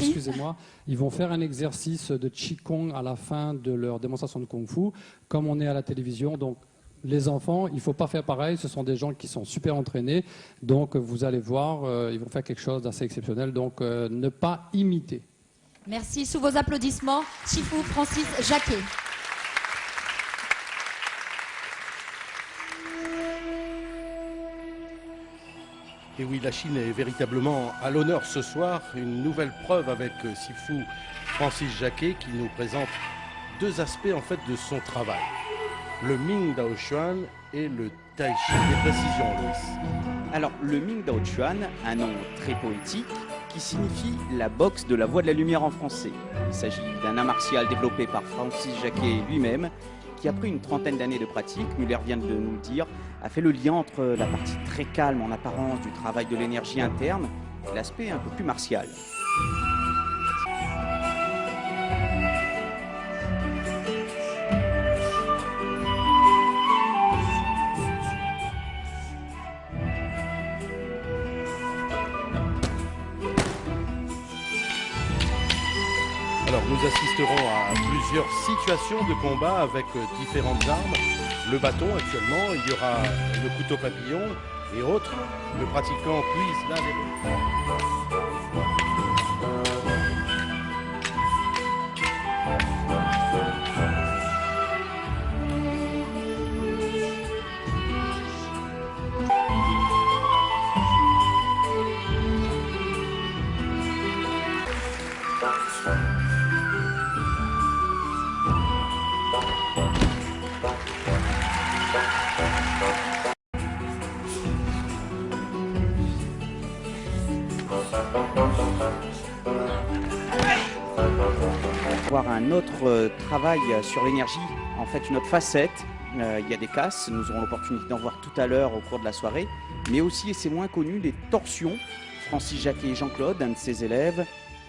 Merci. excusez-moi, ils vont faire un exercice de Qigong à la fin de leur démonstration de Kung Fu, comme on est à la télévision. Donc, les enfants, il ne faut pas faire pareil. Ce sont des gens qui sont super entraînés. Donc, vous allez voir, ils vont faire quelque chose d'assez exceptionnel. Donc, ne pas imiter. Merci. Sous vos applaudissements, Shifu Francis Jacquet. Et oui, la Chine est véritablement à l'honneur ce soir. Une nouvelle preuve avec Shifu Francis Jacquet qui nous présente deux aspects en fait de son travail. Le Ming Dao Chuan et le Tai Chi. Des précisions, Loïs. Alors, le Ming Dao Chuan, un nom très poétique qui signifie la boxe de la voie de la lumière en français. Il s'agit d'un art martial développé par Francis Jacquet lui-même, qui après une trentaine d'années de pratique, Muller vient de nous le dire, a fait le lien entre la partie très calme en apparence du travail de l'énergie interne et l'aspect un peu plus martial. Alors nous assisterons à plusieurs situations de combat avec différentes armes. Le bâton actuellement, il y aura le couteau papillon et autres. Le pratiquant puise là Voir un autre travail sur l'énergie, en fait une autre facette. Il y a des casses, nous aurons l'opportunité d'en voir tout à l'heure au cours de la soirée, mais aussi, et c'est moins connu, les torsions. Francis Jacquet et Jean-Claude, un de ses élèves,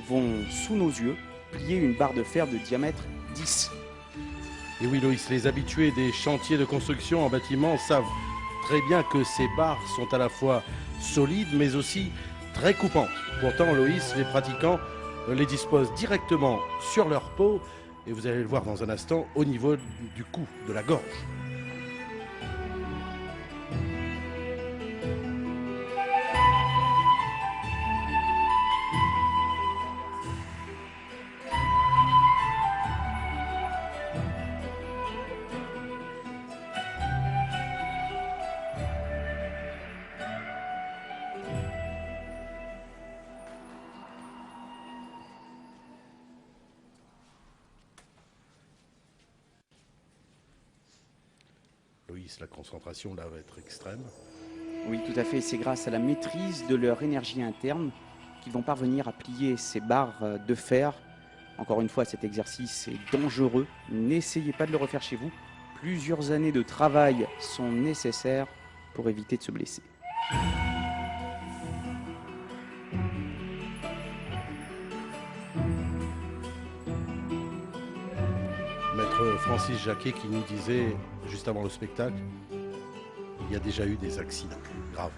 vont sous nos yeux plier une barre de fer de diamètre 10. Et oui Loïs, les habitués des chantiers de construction en bâtiment savent très bien que ces barres sont à la fois solides mais aussi très coupantes. Pourtant Loïs, les pratiquants les disposent directement sur leur peau et vous allez le voir dans un instant au niveau du cou, de la gorge. Loïs, la concentration là va être extrême. Oui, tout à fait. C'est grâce à la maîtrise de leur énergie interne qu'ils vont parvenir à plier ces barres de fer. Encore une fois, cet exercice est dangereux. N'essayez pas de le refaire chez vous. Plusieurs années de travail sont nécessaires pour éviter de se blesser. Maître Francis Jacquet qui nous disait juste avant le spectacle, il y a déjà eu des accidents graves.